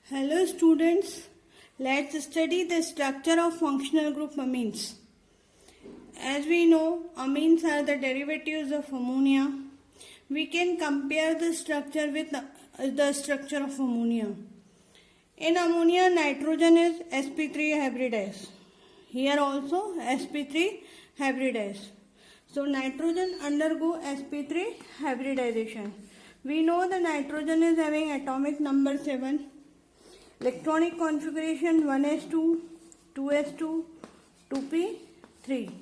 Hello students, let's study the structure of functional group amines. As we know, amines are the derivatives of ammonia. We can compare the structure with the structure of ammonia. In ammonia, nitrogen is sp3 hybridized. Here also sp3 hybridized. So nitrogen undergo sp3 hybridization. We know the nitrogen is having atomic number 7. Electronic configuration 1s2, 2s2, 2p3.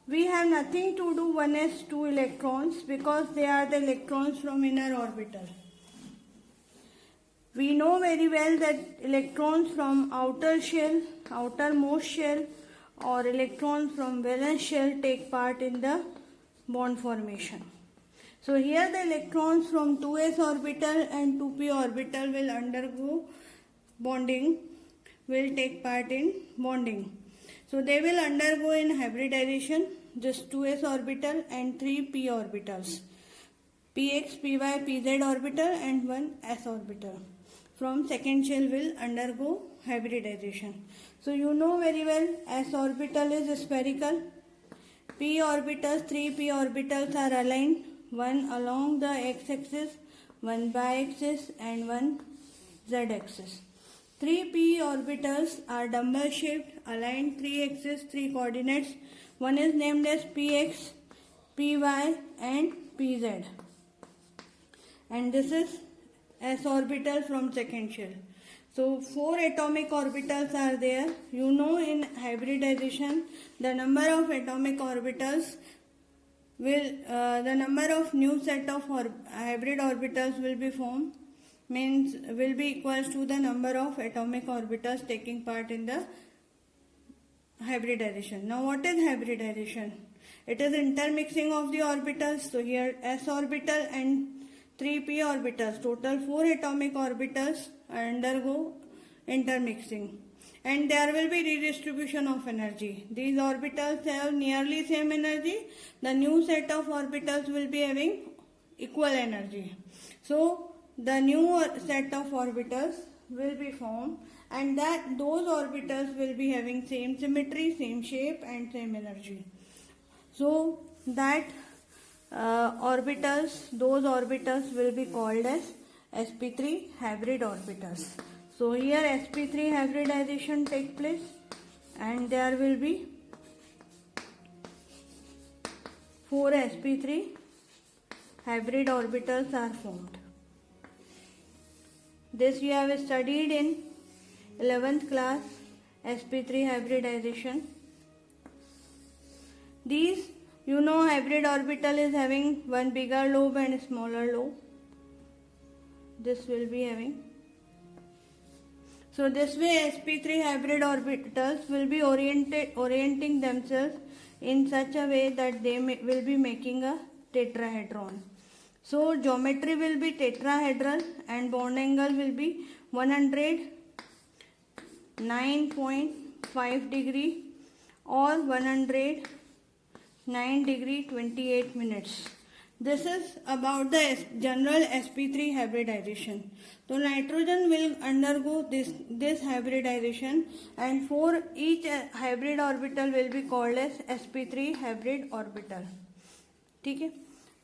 We have nothing to do 1s2 electrons because they are the electrons from inner orbital. We know very well that electrons from outer shell, outermost shell, or electrons from valence shell take part in the bond formation. So here the electrons from 2s orbital and 2p orbital will undergo bonding, will take part in bonding. So they will undergo in hybridization, just 2s orbital and 3p orbitals, px, py, pz orbital and one s orbital. From second shell will undergo hybridization. So you know very well s orbital is spherical, p orbitals, 3p orbitals are aligned, one along the x-axis, one y-axis and one z-axis. 3p orbitals are dumbbell shaped, aligned 3 axes, 3 coordinates. One is named as px, py and pz. And this is s orbital from second shell. So 4 atomic orbitals are there. You know in hybridization the number of atomic orbitals will the number of new set of hybrid orbitals will be formed, means will be equals to the number of atomic orbitals taking part in the hybridization. Now what is hybridization? It is intermixing of the orbitals. So here s orbital and 3p orbitals, total 4 atomic orbitals undergo intermixing. And there will be redistribution of energy. These orbitals have nearly same energy. The new set of orbitals will be having equal energy. So the new set of orbitals will be formed, and that those orbitals will be having same symmetry, same shape and same energy. So that those orbitals will be called as sp3 hybrid orbitals. So here sp3 hybridization take place and there will be 4 sp3 hybrid orbitals are formed. This we have studied in 11th class, sp3 hybridization. These, you know, hybrid orbital is having one bigger lobe and smaller lobe. This will be having. So this way sp3 hybrid orbitals will be orienting themselves in such a way that they will be making a tetrahedron. So geometry will be tetrahedral and bond angle will be 109.5 degree or 109 degree 28 minutes. This is about the general sp3 hybridization. So nitrogen will undergo this hybridization, and for each hybrid orbital will be called as sp3 hybrid orbital. Okay?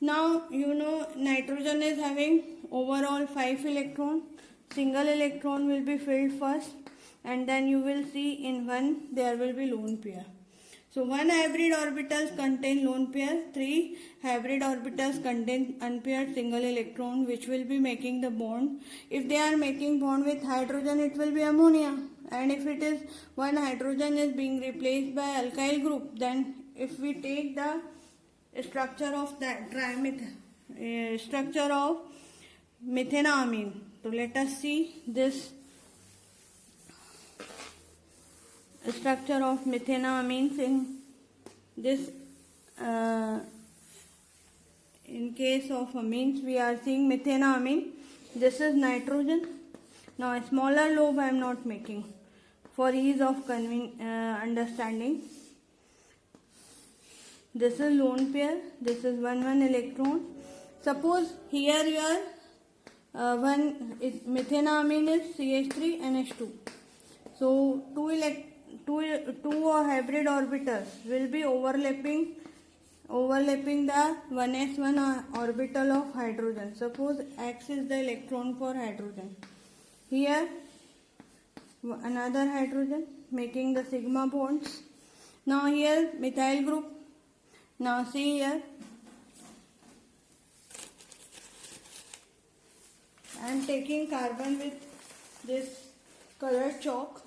Now you know nitrogen is having overall 5 electrons. Single electron will be filled first, and then you will see in one there will be lone pair. So 1 hybrid orbitals contain lone pair, 3 hybrid orbitals contain unpaired single electron which will be making the bond. If they are making bond with hydrogen, it will be ammonia. And if it is one hydrogen is being replaced by alkyl group, then if we take the structure of that structure of methenamine. So let us see this structure of methenamines in this. In case of amines, we are seeing methenamine. This is nitrogen. Now a smaller lobe I am not making for ease of understanding. This is lone pair. This is 1 electron. Suppose here you are methenamine is CH3NH2. So two hybrid orbitals will be overlapping the 1s1 orbital of hydrogen. Suppose X is the electron for hydrogen. Here another hydrogen making the sigma bonds. Now here methyl group. Now see here, I am taking carbon with this colored chalk.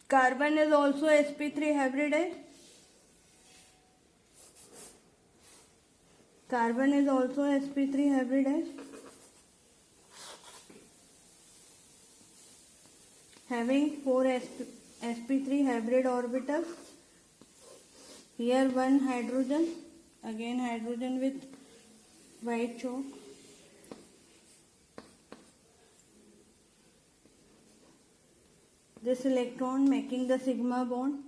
Carbon is also sp3 hybridized. Carbon is also sp3 hybridized, having 4 sp3 hybrid orbitals. Here one hydrogen, again hydrogen with white chalk. This electron making the sigma bond.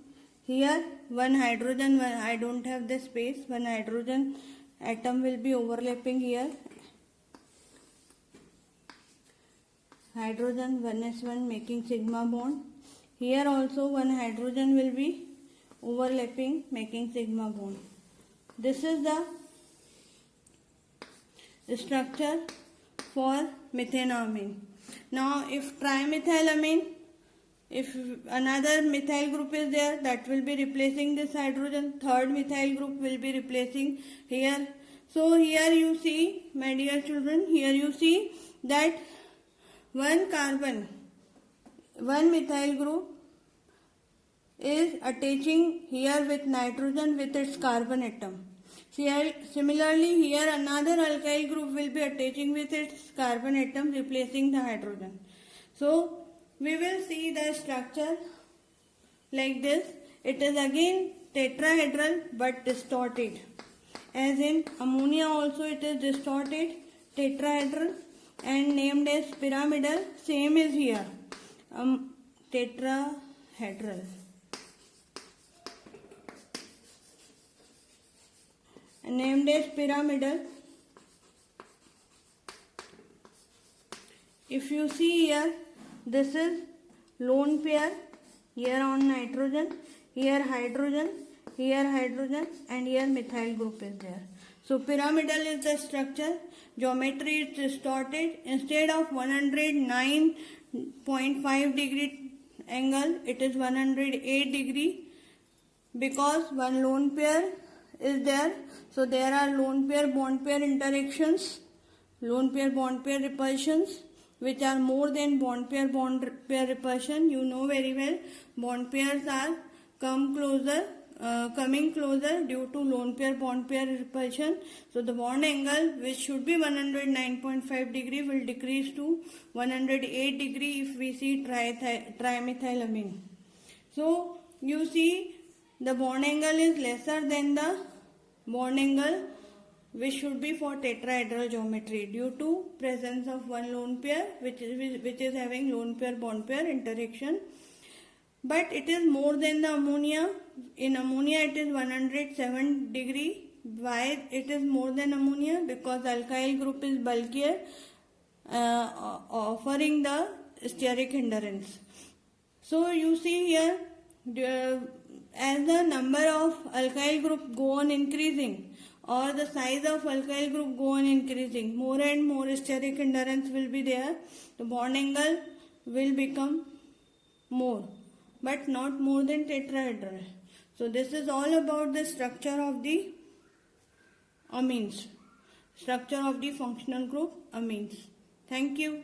Here one hydrogen, I don't have the space, one hydrogen atom will be overlapping here. Hydrogen 1s1 making sigma bond. Here also one hydrogen will be overlapping making sigma bond. This is the structure for methenamine. Now if trimethylamine, if another methyl group is there, that will be replacing this hydrogen. Third methyl group will be replacing here. So here you see, my dear children, here you see that one methyl group is attaching here with nitrogen with its carbon atom. Similarly, here another alkyl group will be attaching with its carbon atom, replacing the hydrogen. So we will see the structure like this. It is again tetrahedral but distorted. As in ammonia also it is distorted, tetrahedral and named as pyramidal. Same is here, tetrahedral. Named as pyramidal. If you see here, this is lone pair, here on nitrogen, here hydrogen, and here methyl group is there. So pyramidal is the structure. Geometry is distorted. Instead of 109.5 degree angle, it is 108 degree, because one lone pair is there. So there are lone pair bond pair interactions, lone pair bond pair repulsions, which are more than bond pair pair repulsion. You know very well, bond pairs are coming closer due to lone pair bond pair repulsion. So the bond angle, which should be 109.5 degree, will decrease to 108 degree if we see trimethylamine. So you see the bond angle is lesser than the bond angle which should be for tetrahedral geometry, due to presence of one lone pair which is having lone pair bond pair interaction. But it is more than the ammonia. In ammonia it is 107 degree. Why it is more than ammonia? Because alkyl group is bulkier, offering the steric hindrance. So you see here, as the number of alkyl group go on increasing, or the size of alkyl group go on increasing, more and more steric hindrance will be there. The bond angle will become more, but not more than tetrahedral. So this is all about the structure of the amines, structure of the functional group amines. Thank you.